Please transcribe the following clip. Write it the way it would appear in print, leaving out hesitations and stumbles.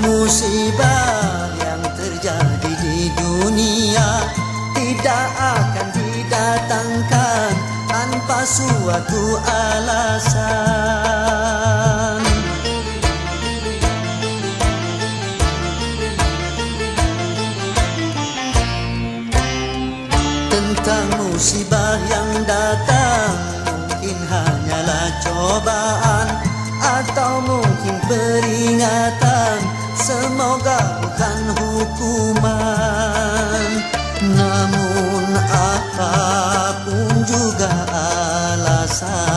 musibah yang terjadi di dunia tidak akan didatangkan tanpa suatu alasan. Tentang musibah yang datang, mungkin hanyalah cobaan atau mungkin peringatan, semoga bukan hukuman. Namun apapun juga alasan,